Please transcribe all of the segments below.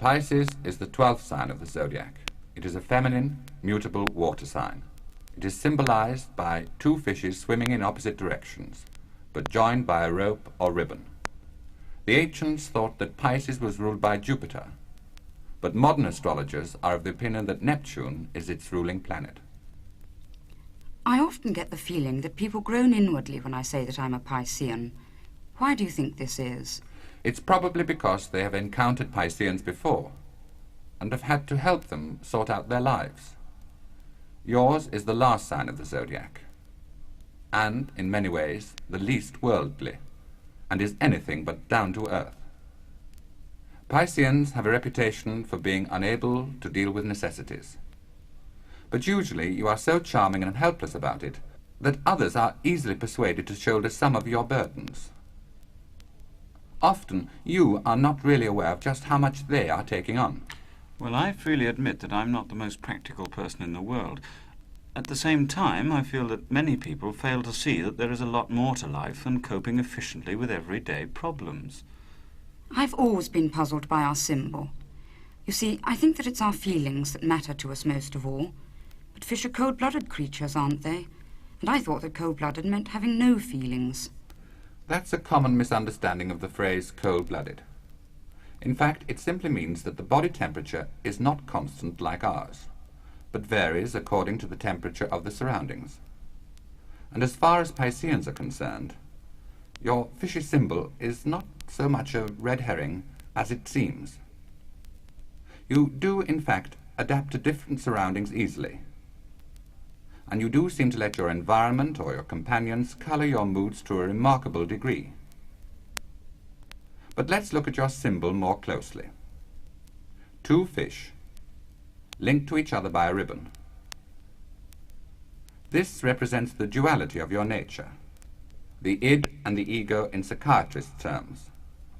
Pisces is the 12th sign of the zodiac. It is a feminine, mutable water sign. It is symbolized by two fishes swimming in opposite directions, but joined by a rope or ribbon. The ancients thought that Pisces was ruled by Jupiter, but modern astrologers are of the opinion that Neptune is its ruling planet. I often get the feeling that people groan inwardly when I say that I'm a Piscean. Why do you think this is? It's probably because they have encountered Pisceans before and have had to help them sort out their lives. Yours is the last sign of the zodiac, and, in many ways, the least worldly, and is anything but down to earth. Pisceans have a reputation for being unable to deal with necessities. But usually you are so charming and helpless about it that others are easily persuaded to shoulder some of your burdens. Often you are not really aware of just how much they are taking on. Well, I freely admit that I'm not the most practical person in the world. At the same time, I feel that many people fail to see that there is a lot more to life than coping efficiently with everyday problems. I've always been puzzled by our symbol. You see, I think that it's our feelings that matter to us most of all. But fish are cold-blooded creatures, aren't they? And I thought that cold-blooded meant having no feelings. That's a common misunderstanding of the phrase cold-blooded. In fact, it simply means that the body temperature is not constant like ours, but varies according to the temperature of the surroundings. And as far as Pisceans are concerned, your fishy symbol is not so much a red herring as it seems. You do, in fact, adapt to different surroundings easily, and you do seem to let your environment or your companions colour your moods to a remarkable degree. But let's look at your symbol more closely. Two fish, linked to each other by a ribbon. This represents the duality of your nature, the id and the ego in psychiatrist terms,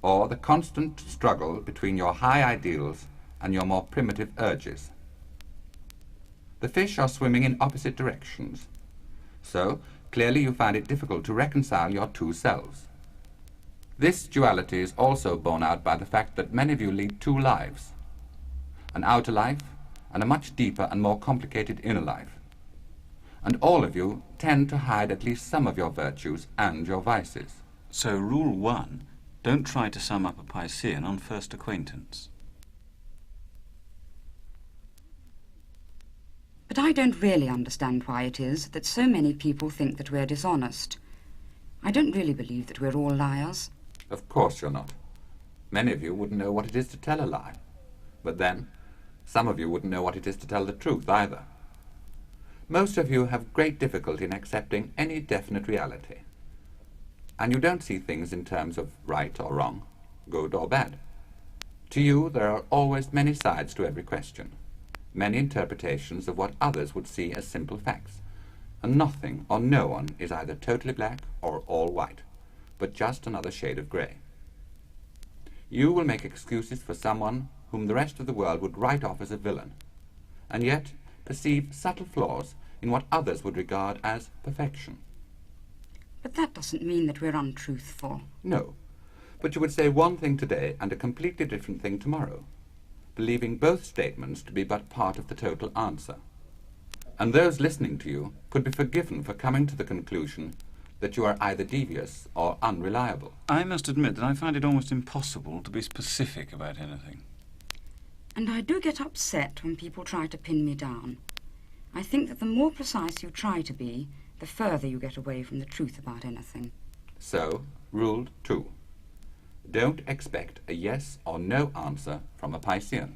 or the constant struggle between your high ideals and your more primitive urges. The fish are swimming in opposite directions, so clearly you find it difficult to reconcile your two selves. This duality is also borne out by the fact that many of you lead two lives, an outer life and a much deeper and more complicated inner life. And all of you tend to hide at least some of your virtues and your vices. So rule 1, don't try to sum up a Piscean on first acquaintance. But I don't really understand why it is that so many people think that we're dishonest. I don't really believe that we're all liars. Of course you're not. Many of you wouldn't know what it is to tell a lie. But then, some of you wouldn't know what it is to tell the truth either. Most of you have great difficulty in accepting any definite reality. And you don't see things in terms of right or wrong, good or bad. To you, there are always many sides to every question, many interpretations of what others would see as simple facts, and nothing or no one is either totally black or all white, but just another shade of grey. You will make excuses for someone whom the rest of the world would write off as a villain, and yet perceive subtle flaws in what others would regard as perfection. But that doesn't mean that we're untruthful. No, but you would say one thing today and a completely different thing tomorrow, believing both statements to be but part of the total answer. And those listening to you could be forgiven for coming to the conclusion that you are either devious or unreliable. I must admit that I find it almost impossible to be specific about anything. And I do get upset when people try to pin me down. I think that the more precise you try to be, the further you get away from the truth about anything. So, rule 2. Don't expect a yes or no answer from a Piscean.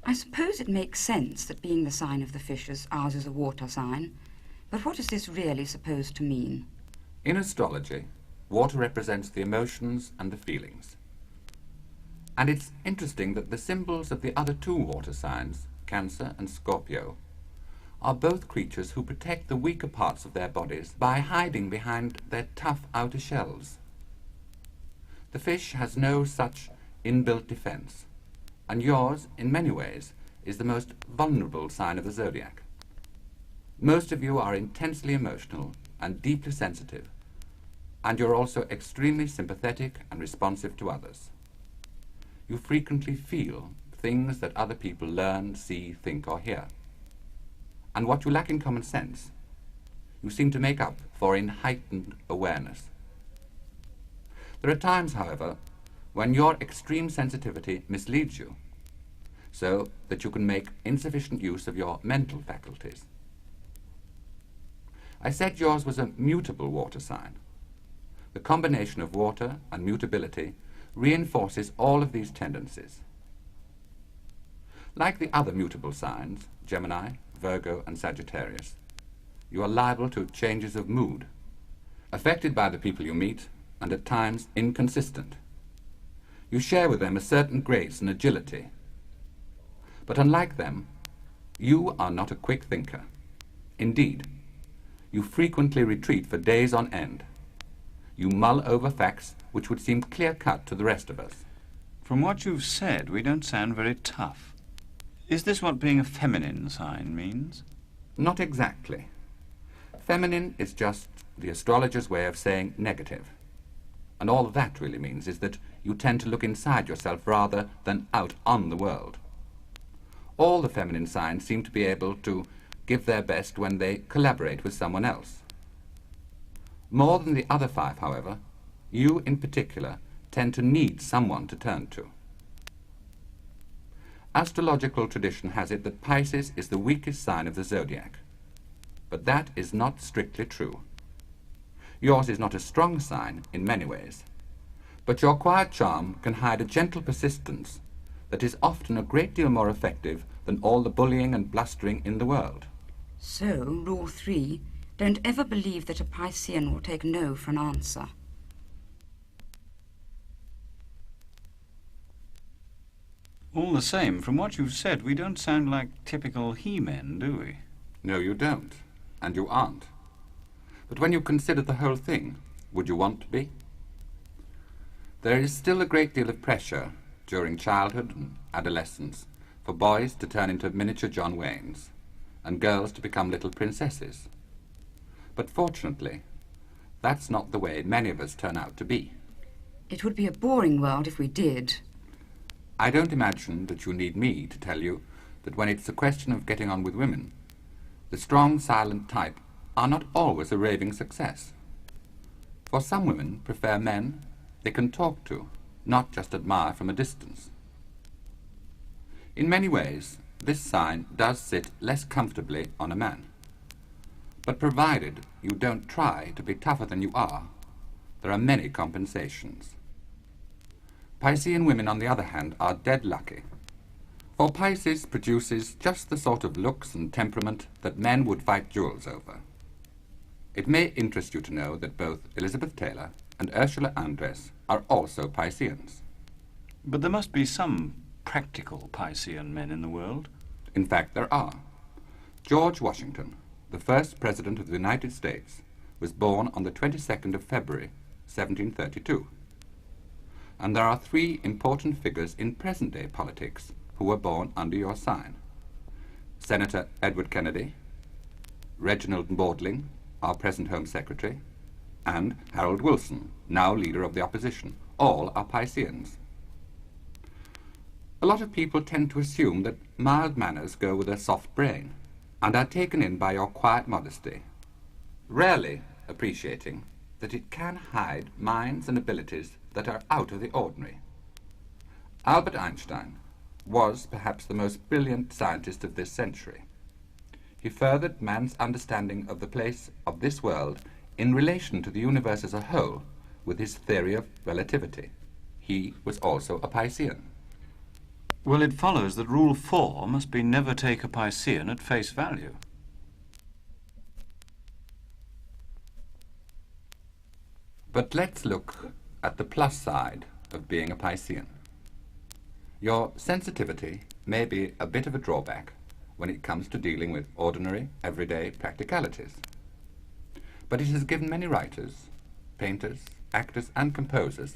I suppose it makes sense that being the sign of the fishes, ours is a water sign. But what is this really supposed to mean? In astrology, water represents the emotions and the feelings. And it's interesting that the symbols of the other two water signs, Cancer and Scorpio, are both creatures who protect the weaker parts of their bodies by hiding behind their tough outer shells. The fish has no such inbuilt defense, and yours, in many ways, is the most vulnerable sign of the zodiac. Most of you are intensely emotional and deeply sensitive, And you're also extremely sympathetic and responsive to others. You frequently feel things that other people learn, see, think, or hear. And what you lack in common sense, you seem to make up for in heightened awareness. There are times, however, when your extreme sensitivity misleads you, so that you can make insufficient use of your mental faculties. I said yours was a mutable water sign. The combination of water and mutability reinforces all of these tendencies. Like the other mutable signs, Gemini, Virgo, and Sagittarius, you are liable to changes of mood, affected by the people you meet, and at times inconsistent. You share with them a certain grace and agility. But unlike them, you are not a quick thinker. Indeed, you frequently retreat for days on end. You mull over facts which would seem clear-cut to the rest of us. From what you've said, we don't sound very tough. Is this what being a feminine sign means? Not exactly. Feminine is just the astrologer's way of saying negative. And all that really means is that you tend to look inside yourself rather than out on the world. All the feminine signs seem to be able to give their best when they collaborate with someone else. More than the other 5, however, you in particular tend to need someone to turn to. Astrological tradition has it that Pisces is the weakest sign of the zodiac, but that is not strictly true. Yours is not a strong sign in many ways, but your quiet charm can hide a gentle persistence that is often a great deal more effective than all the bullying and blustering in the world. So, Rule 3, don't ever believe that a Piscean will take no for an answer. All the same, from what you've said, we don't sound like typical he-men, do we? No, you don't, and you aren't. But when you consider the whole thing, would you want to be? There is still a great deal of pressure during childhood and adolescence for boys to turn into miniature John Waynes and girls to become little princesses. But fortunately, that's not the way many of us turn out to be. It would be a boring world if we did. I don't imagine that you need me to tell you that when it's a question of getting on with women, the strong, silent type are not always a raving success. For some women prefer men they can talk to, not just admire from a distance. In many ways, this sign does sit less comfortably on a man. But provided you don't try to be tougher than you are, there are many compensations. Piscean women, on the other hand, are dead lucky. For Pisces produces just the sort of looks and temperament that men would fight duels over. It may interest you to know that both Elizabeth Taylor and Ursula Andress are also Pisceans. But there must be some practical Piscean men in the world. In fact, there are. George Washington, the first President of the United States, was born on the 22nd of February, 1732. And there are 3 important figures in present-day politics who were born under your sign. Senator Edward Kennedy, Reginald Maudling, our present Home Secretary, and Harold Wilson, now leader of the opposition. All are Pisceans. A lot of people tend to assume that mild manners go with a soft brain, and are taken in by your quiet modesty, rarely appreciating that it can hide minds and abilities that are out of the ordinary. Albert Einstein was perhaps the most brilliant scientist of this century. He furthered man's understanding of the place of this world in relation to the universe as a whole with his theory of relativity. He was also a Piscean. Well, it follows that Rule 4 must be never take a Piscean at face value. But let's look at the plus side of being a Piscean. Your sensitivity may be a bit of a drawback when it comes to dealing with ordinary, everyday practicalities. But it has given many writers, painters, actors and composers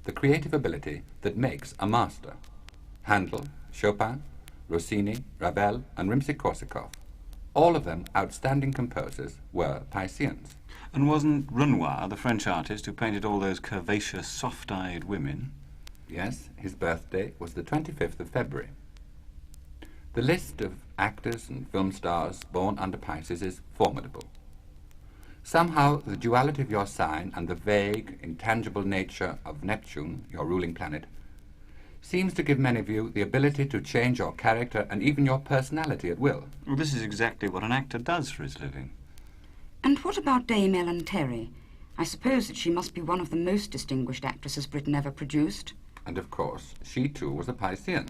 the creative ability that makes a master. Handel, Chopin, Rossini, Ravel and Rimsky-Korsakov all of them outstanding composers, were Pisceans. And wasn't Renoir, the French artist who painted all those curvaceous, soft-eyed women? Yes, his birthday was the 25th of February. The list of actors and film stars born under Pisces is formidable. Somehow the duality of your sign and the vague, intangible nature of Neptune, your ruling planet, seems to give many of you the ability to change your character and even your personality at will. Well, this is exactly what an actor does for his living. And what about Dame Ellen Terry? I suppose that she must be one of the most distinguished actresses Britain ever produced. And of course, she too was a Piscean.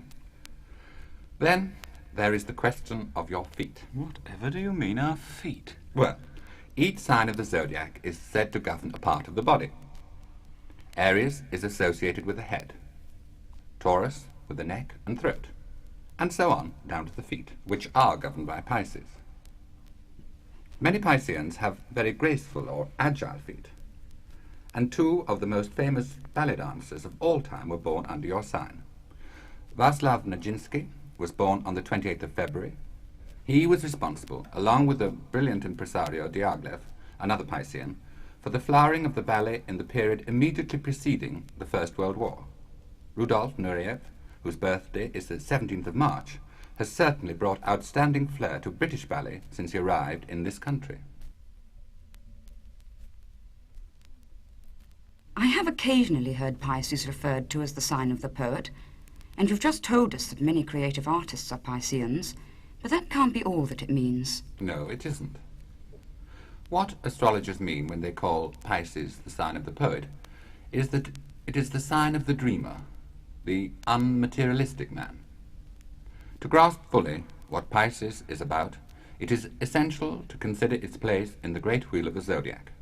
Then there is the question of your feet. Whatever do you mean, our feet? Well, each sign of the zodiac is said to govern a part of the body. Aries is associated with the head, Taurus with the neck and throat, and so on down to the feet, which are governed by Pisces. Many Pisceans have very graceful or agile feet, and two of the most famous ballet dancers of all time were born under your sign. Václav Nijinsky was born on the 28th of February. He was responsible, along with the brilliant impresario Diaghilev, another Piscean, for the flowering of the ballet in the period immediately preceding the First World War. Rudolf Nureyev, whose birthday is the 17th of March, has certainly brought outstanding flair to British ballet since he arrived in this country. I have occasionally heard Pisces referred to as the sign of the poet, and you've just told us that many creative artists are Pisceans, but that can't be all that it means. No, it isn't. What astrologers mean when they call Pisces the sign of the poet is that it is the sign of the dreamer, the unmaterialistic man. To grasp fully what Pisces is about, it is essential to consider its place in the great wheel of the zodiac.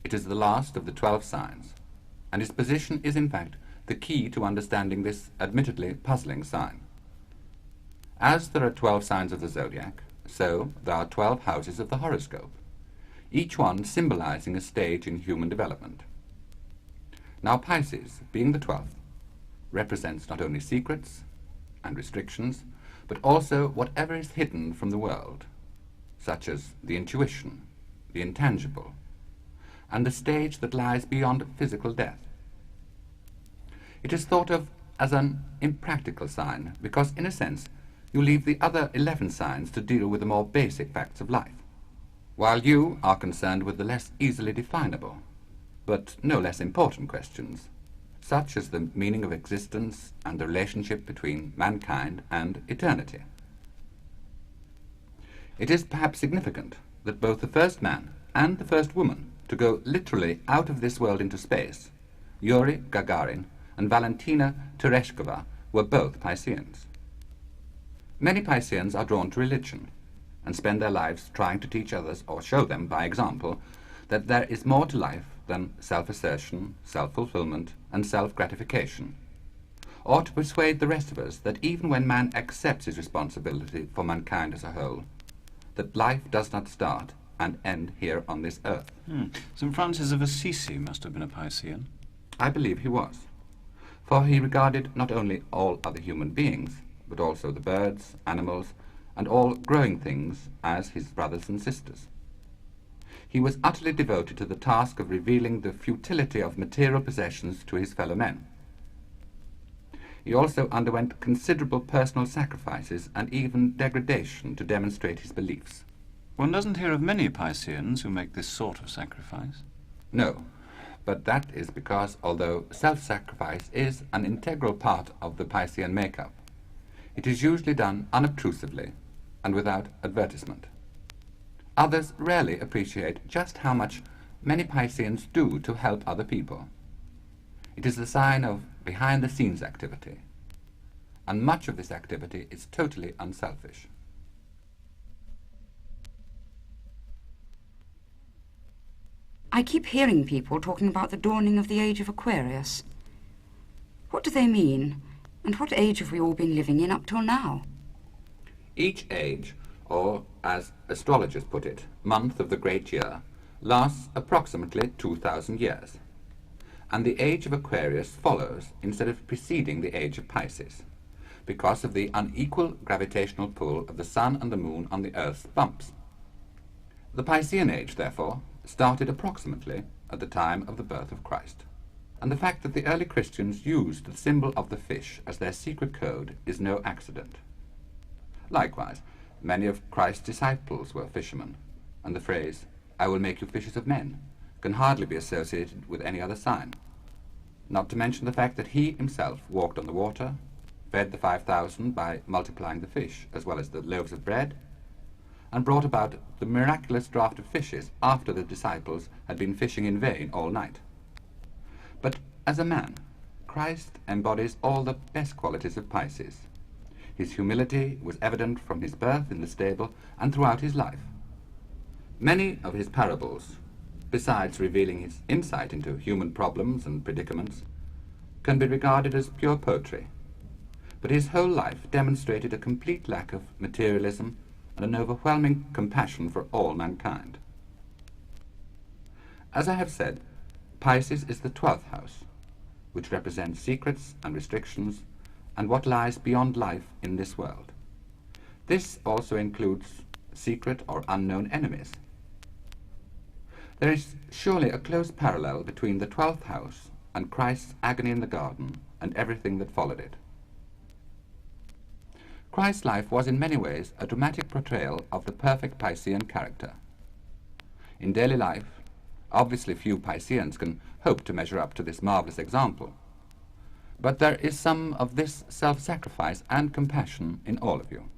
It is the last of the 12 signs, and its position is in fact the key to understanding this admittedly puzzling sign. As there are 12 signs of the zodiac, so there are 12 houses of the horoscope, each one symbolizing a stage in human development. Now Pisces, being the 12th, represents not only secrets and restrictions, but also whatever is hidden from the world, such as the intuition, the intangible, and the stage that lies beyond physical death. It is thought of as an impractical sign because, in a sense, you leave the other 11 signs to deal with the more basic facts of life, while you are concerned with the less easily definable, but no less important questions, such as the meaning of existence and the relationship between mankind and eternity. It is perhaps significant that both the first man and the first woman to go literally out of this world into space, Yuri Gagarin and Valentina Tereshkova, were both Pisceans. Many Pisceans are drawn to religion and spend their lives trying to teach others, or show them by example, that there is more to life than self-assertion, self-fulfillment, and self-gratification, or to persuade the rest of us that even when man accepts his responsibility for mankind as a whole, that life does not start and end here on this earth. St. Francis of Assisi must have been a Piscean. I believe he was, for he regarded not only all other human beings, but also the birds, animals, and all growing things as his brothers and sisters. He was utterly devoted to the task of revealing the futility of material possessions to his fellow men. He also underwent considerable personal sacrifices and even degradation to demonstrate his beliefs. One doesn't hear of many Pisceans who make this sort of sacrifice. No, but that is because although self-sacrifice is an integral part of the Piscean makeup, it is usually done unobtrusively and without advertisement. Others rarely appreciate just how much many Pisceans do to help other people. It is a sign of behind-the-scenes activity, and much of this activity is totally unselfish. I keep hearing people talking about the dawning of the age of Aquarius. What do they mean, and what age have we all been living in up till now? Each age, or as astrologers put it, month of the great year, lasts approximately 2,000 years, and the age of Aquarius follows instead of preceding the age of Pisces. because of the unequal gravitational pull of the Sun and the Moon on the Earth's bumps. The Piscean age, therefore, started approximately at the time of the birth of Christ, and the fact that the early Christians used the symbol of the fish as their secret code is no accident. Likewise, many of Christ's disciples were fishermen, and the phrase, "I will make you fishers of men," can hardly be associated with any other sign, not to mention the fact that he himself walked on the water, fed the 5,000 by multiplying the fish as well as the loaves of bread, and brought about the miraculous draught of fishes after the disciples had been fishing in vain all night. But as a man, Christ embodies all the best qualities of Pisces. His humility was evident from his birth in the stable and throughout his life. Many of his parables, besides revealing his insight into human problems and predicaments, can be regarded as pure poetry, but his whole life demonstrated a complete lack of materialism and an overwhelming compassion for all mankind. As I have said, Pisces is the 12th house, which represents secrets and restrictions and what lies beyond life in this world. This also includes secret or unknown enemies. There is surely a close parallel between the 12th house and Christ's agony in the garden and everything that followed it. Christ's life was in many ways a dramatic portrayal of the perfect Piscean character. In daily life, obviously few Pisceans can hope to measure up to this marvelous example, but there is some of this self-sacrifice and compassion in all of you.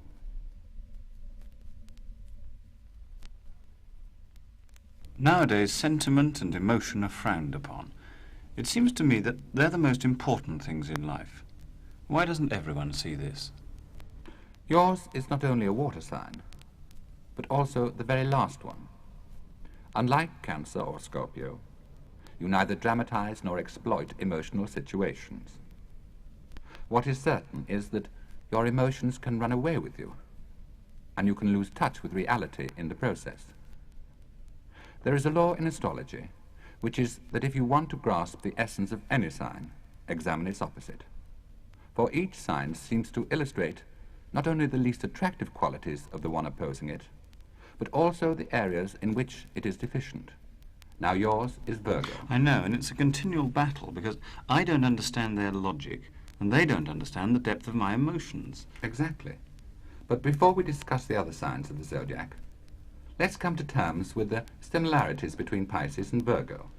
Nowadays, sentiment and emotion are frowned upon. It seems to me that they're the most important things in life. Why doesn't everyone see this? Yours is not only a water sign, but also the very last one. Unlike Cancer or Scorpio, you neither dramatize nor exploit emotional situations. What is certain is that your emotions can run away with you, and you can lose touch with reality in the process. There is a law in astrology, which is that if you want to grasp the essence of any sign, examine its opposite. For each sign seems to illustrate not only the least attractive qualities of the one opposing it, but also the areas in which it is deficient. Now yours is Virgo. I know, and it's a continual battle, because I don't understand their logic, and they don't understand the depth of my emotions. Exactly. But before we discuss the other signs of the zodiac, let's come to terms with the similarities between Pisces and Virgo.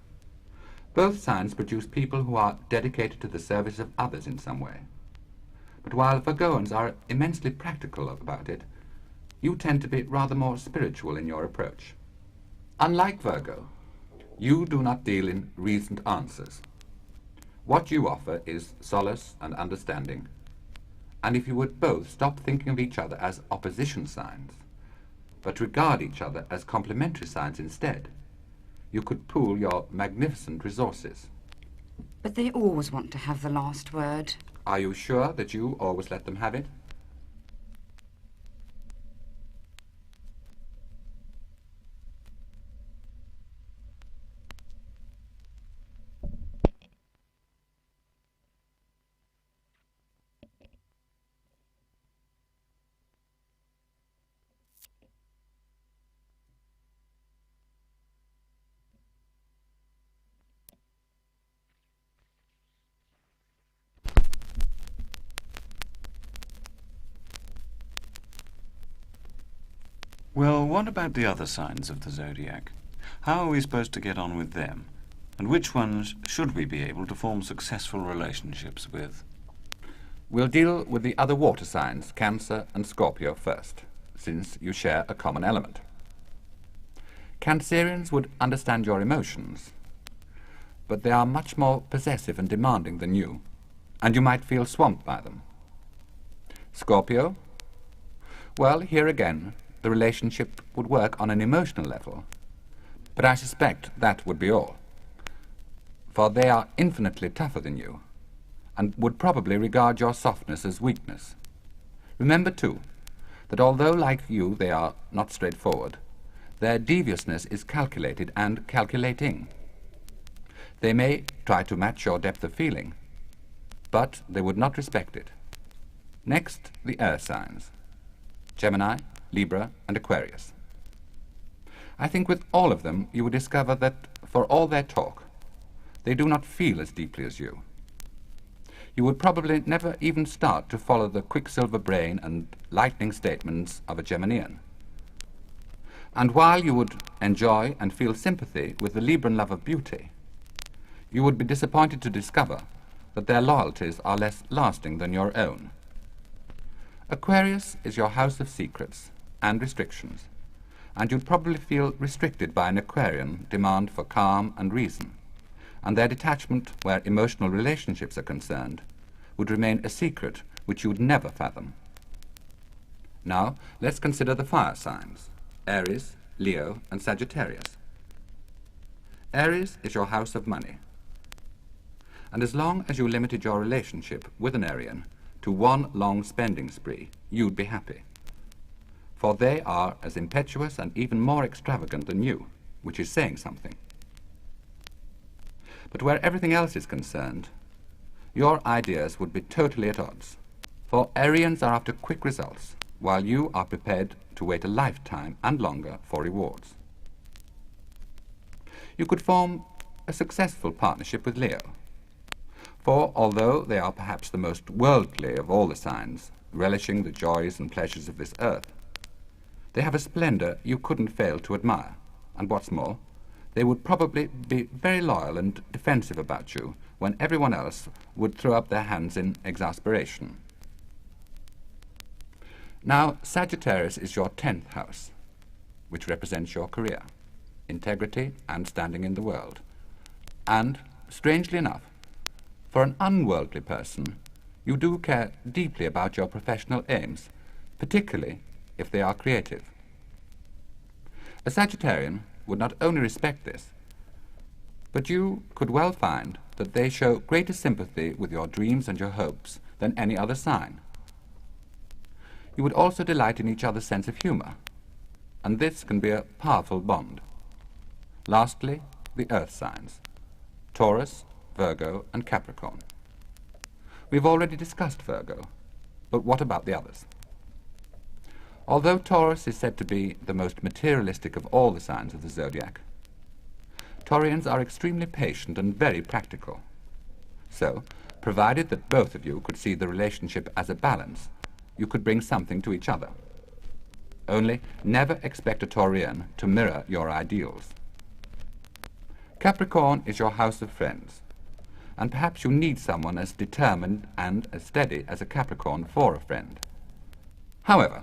Both signs produce people who are dedicated to the service of others in some way. But while Virgoans are immensely practical about it, you tend to be rather more spiritual in your approach. Unlike Virgo, you do not deal in reasoned answers. What you offer is solace and understanding. And if you would both stop thinking of each other as opposition signs, but regard each other as complementary signs instead, you could pool your magnificent resources. But they always want to have the last word. Are you sure that you always let them have it? Well, what about the other signs of the zodiac? How are we supposed to get on with them? And which ones should we be able to form successful relationships with? We'll deal with the other water signs, Cancer and Scorpio, first, since you share a common element. Cancerians would understand your emotions, but they are much more possessive and demanding than you, and you might feel swamped by them. Scorpio? Well, here again, the relationship would work on an emotional level, but I suspect that would be all, for they are infinitely tougher than you, and would probably regard your softness as weakness. Remember, too, that although like you they are not straightforward, their deviousness is calculated and calculating. They may try to match your depth of feeling, but they would not respect it. Next, the air signs: Gemini, Libra, and Aquarius. I think with all of them you would discover that, for all their talk, they do not feel as deeply as you. You would probably never even start to follow the quicksilver brain and lightning statements of a Geminian. And while you would enjoy and feel sympathy with the Libran love of beauty, you would be disappointed to discover that their loyalties are less lasting than your own. Aquarius is your house of secrets and restrictions, and you'd probably feel restricted by an Aquarian demand for calm and reason, and their detachment where emotional relationships are concerned would remain a secret which you would never fathom. Now, let's consider the fire signs: Aries, Leo, and Sagittarius. Aries is your house of money, and as long as you limited your relationship with an Arian to one long spending spree, you'd be happy. For they are as impetuous and even more extravagant than you, which is saying something. But where everything else is concerned, your ideas would be totally at odds. For Arians are after quick results, while you are prepared to wait a lifetime and longer for rewards. You could form a successful partnership with Leo, for although they are perhaps the most worldly of all the signs, relishing the joys and pleasures of this earth, they have a splendor you couldn't fail to admire, and what's more, they would probably be very loyal and defensive about you when everyone else would throw up their hands in exasperation. Now, Sagittarius is your 10th house, which represents your career, integrity, and standing in the world. And, strangely enough, for an unworldly person, you do care deeply about your professional aims, particularly if they are creative. A Sagittarian would not only respect this, but you could well find that they show greater sympathy with your dreams and your hopes than any other sign. You would also delight in each other's sense of humor, and this can be a powerful bond. Lastly, the earth signs: Taurus, Virgo, and Capricorn. We've already discussed Virgo, but what about the others? Although Taurus is said to be the most materialistic of all the signs of the zodiac, Taurians are extremely patient and very practical. So, provided that both of you could see the relationship as a balance, you could bring something to each other. Only never expect a Taurian to mirror your ideals. Capricorn is your house of friends, and perhaps you need someone as determined and as steady as a Capricorn for a friend. However,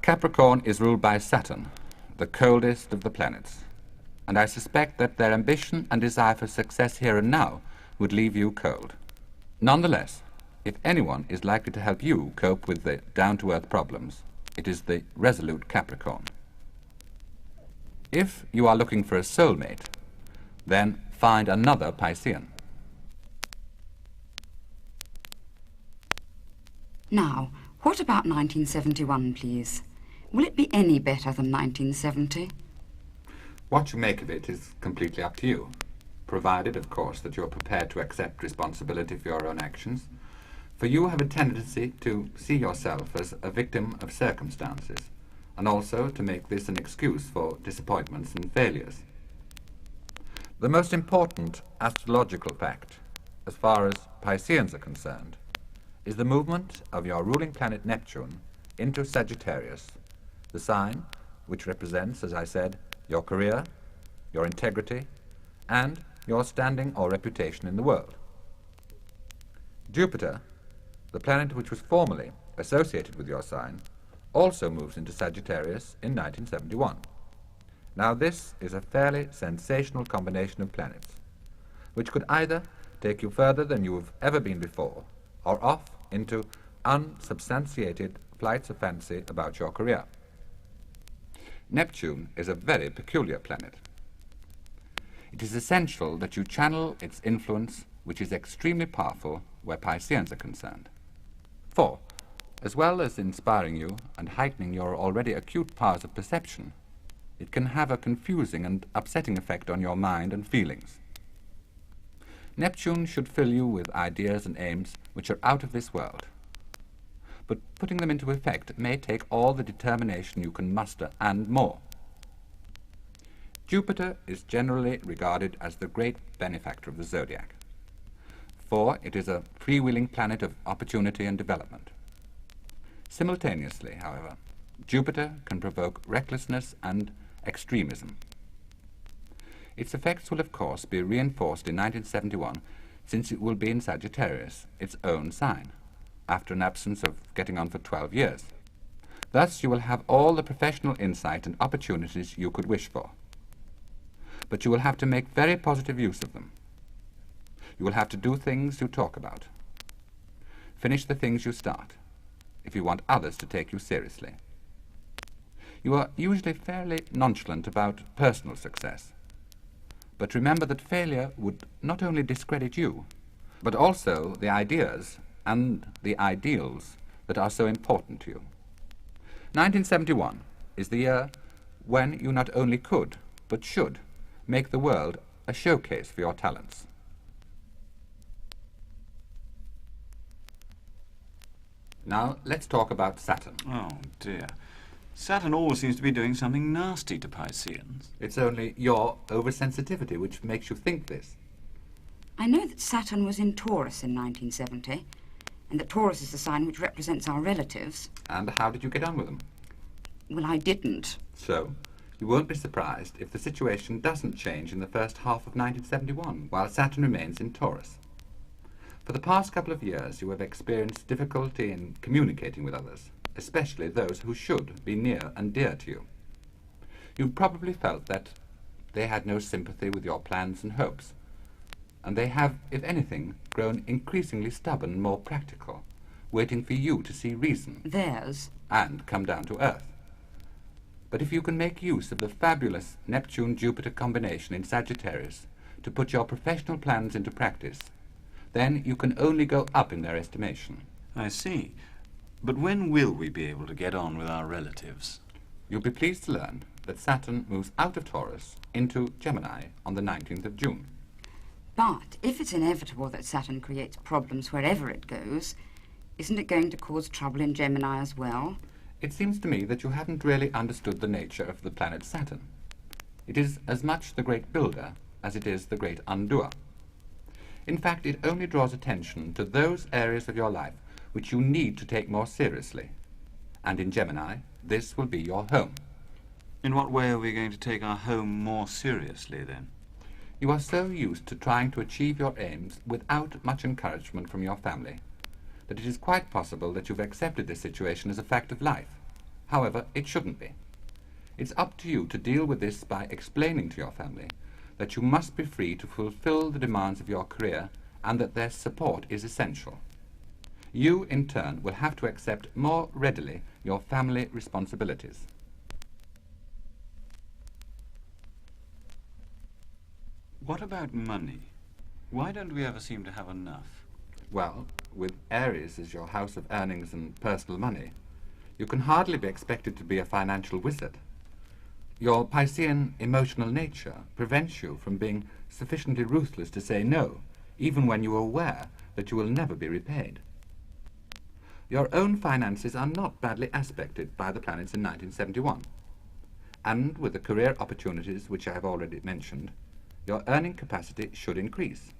Capricorn is ruled by Saturn, the coldest of the planets, and I suspect that their ambition and desire for success here and now would leave you cold. Nonetheless, if anyone is likely to help you cope with the down-to-earth problems, it is the resolute Capricorn. If you are looking for a soulmate, then find another Piscean. Now, what about 1971, please? Will it be any better than 1970? What you make of it is completely up to you, provided, of course, that you're prepared to accept responsibility for your own actions, for you have a tendency to see yourself as a victim of circumstances, and also to make this an excuse for disappointments and failures. The most important astrological fact, as far as Pisceans are concerned, is the movement of your ruling planet Neptune into Sagittarius, the sign which represents, as I said, your career, your integrity, and your standing or reputation in the world. Jupiter, the planet which was formerly associated with your sign, also moves into Sagittarius in 1971. Now this is a fairly sensational combination of planets, which could either take you further than you have ever been before, or off into unsubstantiated flights of fancy about your career. Neptune is a very peculiar planet. It is essential that you channel its influence, which is extremely powerful where Pisceans are concerned. For, as well as inspiring you and heightening your already acute powers of perception, it can have a confusing and upsetting effect on your mind and feelings. Neptune should fill you with ideas and aims which are out of this world. but putting them into effect may take all the determination you can muster and more. Jupiter is generally regarded as the great benefactor of the zodiac, for it is a freewheeling planet of opportunity and development. Simultaneously, however, Jupiter can provoke recklessness and extremism. Its effects will, of course, be reinforced in 1971, since it will be in Sagittarius, its own sign, after an absence of getting on for 12 years. Thus you will have all the professional insight and opportunities you could wish for. But you will have to make very positive use of them. You will have to do things you talk about. Finish the things you start, if you want others to take you seriously. You are usually fairly nonchalant about personal success. But remember that failure would not only discredit you, but also the ideas and the ideals that are so important to you. 1971 is the year when you not only could, but should, make the world a showcase for your talents. Now, let's talk about Saturn. Oh, dear. Saturn always seems to be doing something nasty to Pisceans. It's only your oversensitivity which makes you think this. I know that Saturn was in Taurus in 1970, and that Taurus is the sign which represents our relatives. And how did you get on with them? Well, I didn't. So, you won't be surprised if the situation doesn't change in the first half of 1971, while Saturn remains in Taurus. For the past couple of years, you have experienced difficulty in communicating with others, especially those who should be near and dear to you. You probably felt that they had no sympathy with your plans and hopes, and they have, if anything, grown increasingly stubborn and more practical, waiting for you to see reason Theirs. and come down to earth. But if you can make use of the fabulous Neptune-Jupiter combination in Sagittarius to put your professional plans into practice, then you can only go up in their estimation. I see. But when will we be able to get on with our relatives? You'll be pleased to learn that Saturn moves out of Taurus into Gemini on the 19th of June. But if it's inevitable that Saturn creates problems wherever it goes, isn't it going to cause trouble in Gemini as well? It seems to me that you haven't really understood the nature of the planet Saturn. It is as much the great builder as it is the great undoer. In fact, it only draws attention to those areas of your life which you need to take more seriously. And in Gemini, this will be your home. In what way are we going to take our home more seriously, then? You are so used to trying to achieve your aims without much encouragement from your family that it is quite possible that you've accepted this situation as a fact of life. However, it shouldn't be. It's up to you to deal with this by explaining to your family that you must be free to fulfill the demands of your career and that their support is essential. You, in turn, will have to accept more readily your family responsibilities. What about money? Why don't we ever seem to have enough? Well, with Aries as your house of earnings and personal money, you can hardly be expected to be a financial wizard. Your Piscean emotional nature prevents you from being sufficiently ruthless to say no, even when you are aware that you will never be repaid. Your own finances are not badly aspected by the planets in 1971, and with the career opportunities which I have already mentioned, your earning capacity should increase.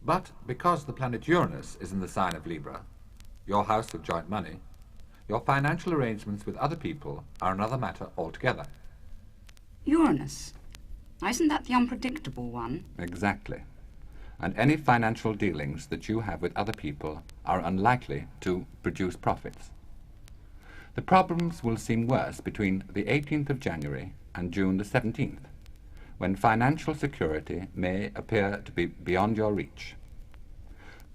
But because the planet Uranus is in the sign of Libra, your house of joint money, your financial arrangements with other people are another matter altogether. Uranus. Isn't that the unpredictable one? Exactly. And any financial dealings that you have with other people are unlikely to produce profits. The problems will seem worse between the 18th of January and June the 17th, when financial security may appear to be beyond your reach.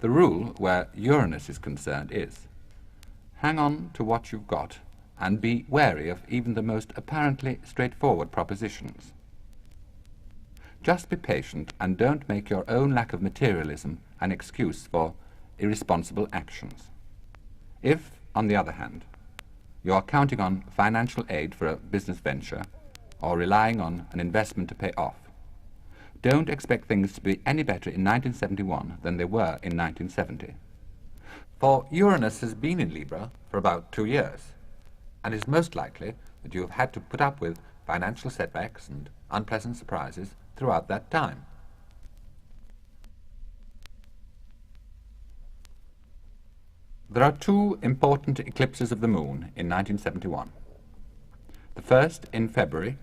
The rule where Uranus is concerned is, hang on to what you've got and be wary of even the most apparently straightforward propositions. Just be patient and don't make your own lack of materialism an excuse for irresponsible actions. If, on the other hand, you are counting on financial aid for a business venture or relying on an investment to pay off, don't expect things to be any better in 1971 than they were in 1970. For Uranus has been in Libra for about 2 years, and it is most likely that you have had to put up with financial setbacks and unpleasant surprises throughout that time. There are 2 important eclipses of the moon in 1971. The first in February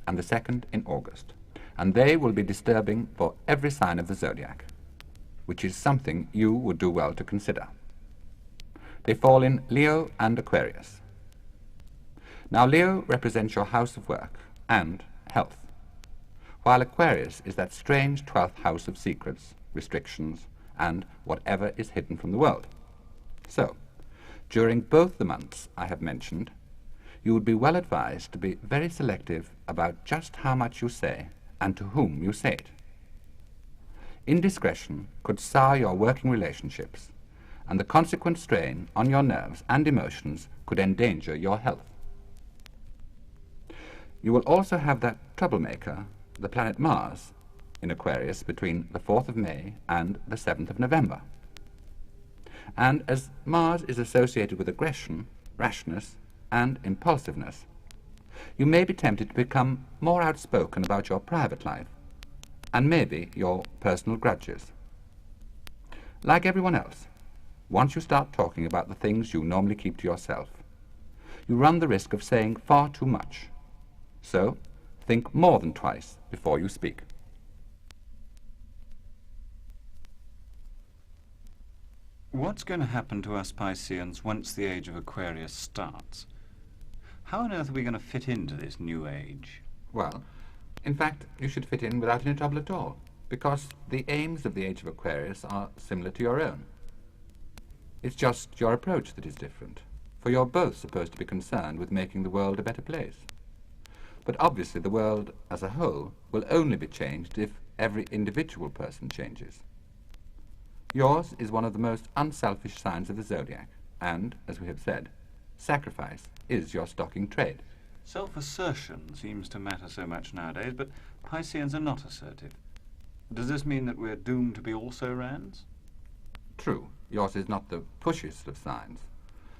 and the second in August, and they will be disturbing for every sign of the zodiac, which is something you would do well to consider. They fall in Leo and Aquarius. Now Leo represents your house of work and health, while Aquarius is that strange 12th house of secrets, restrictions, and whatever is hidden from the world. So, during both the months I have mentioned, you would be well advised to be very selective about just how much you say and to whom you say it. Indiscretion could sour your working relationships, and the consequent strain on your nerves and emotions could endanger your health. You will also have that troublemaker, the planet Mars, in Aquarius between the 4th of May and the 7th of November. And as Mars is associated with aggression, rashness, and impulsiveness, you may be tempted to become more outspoken about your private life, and maybe your personal grudges. Like everyone else, once you start talking about the things you normally keep to yourself, you run the risk of saying far too much. So, think more than twice before you speak. What's going to happen to us Pisceans once the age of Aquarius starts? How on earth are we going to fit into this new age? Well, in fact, you should fit in without any trouble at all, because the aims of the age of Aquarius are similar to your own. It's just your approach that is different, for you're both supposed to be concerned with making the world a better place. But obviously the world as a whole will only be changed if every individual person changes. Yours is one of the most unselfish signs of the zodiac, and, as we have said, sacrifice is your stock in trade. Self-assertion seems to matter so much nowadays, but Pisceans are not assertive. Does this mean that we're doomed to be also-rans? True, yours is not the pushiest of signs,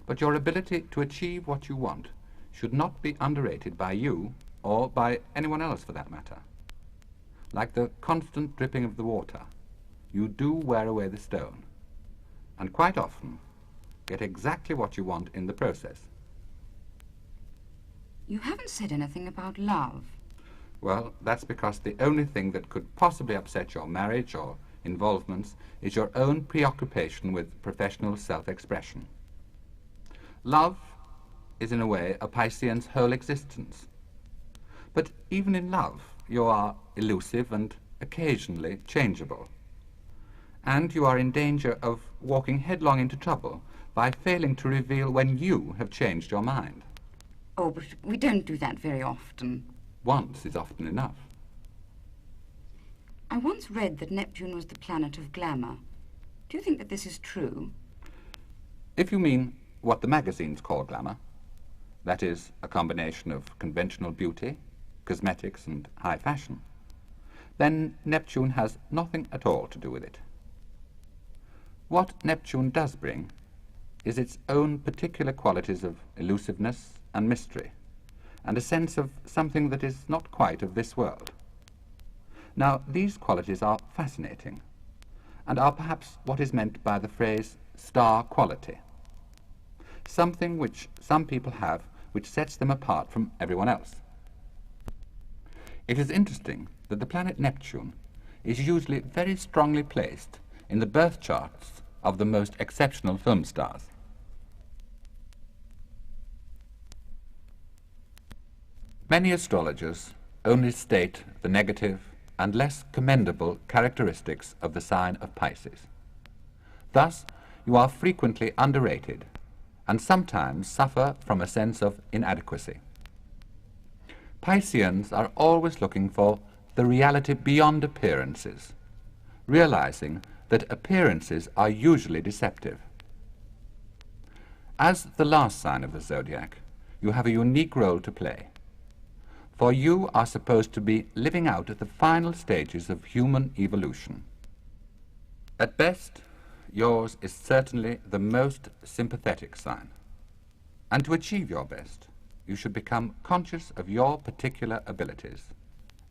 but your ability to achieve what you want should not be underrated by you or by anyone else for that matter. Like the constant dripping of the water, you do wear away the stone, and quite often get exactly what you want in the process. You haven't said anything about love. Well, that's because the only thing that could possibly upset your marriage or involvements is your own preoccupation with professional self-expression. Love is in a way a Piscean's whole existence. But even in love, you are elusive and occasionally changeable. And you are in danger of walking headlong into trouble by failing to reveal when you have changed your mind. Oh, but we don't do that very often. Once is often enough. I once read that Neptune was the planet of glamour. Do you think that this is true? If you mean what the magazines call glamour, that is, a combination of conventional beauty, cosmetics, and high fashion, then Neptune has nothing at all to do with it. What Neptune does bring is its own particular qualities of elusiveness and mystery, and a sense of something that is not quite of this world. Now, these qualities are fascinating, and are perhaps what is meant by the phrase star quality, something which some people have which sets them apart from everyone else. It is interesting that the planet Neptune is usually very strongly placed in the birth charts of the most exceptional film stars. Many astrologers only state the negative and less commendable characteristics of the sign of Pisces. Thus, you are frequently underrated and sometimes suffer from a sense of inadequacy. Pisceans are always looking for the reality beyond appearances, realizing that appearances are usually deceptive. As the last sign of the zodiac, you have a unique role to play, for you are supposed to be living out the final stages of human evolution. At best, yours is certainly the most sympathetic sign. And to achieve your best, you should become conscious of your particular abilities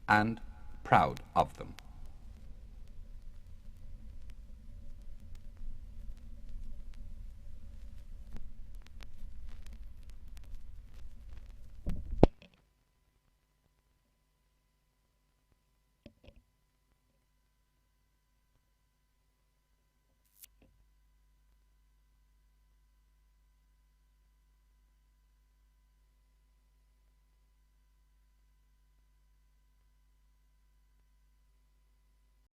and proud of them.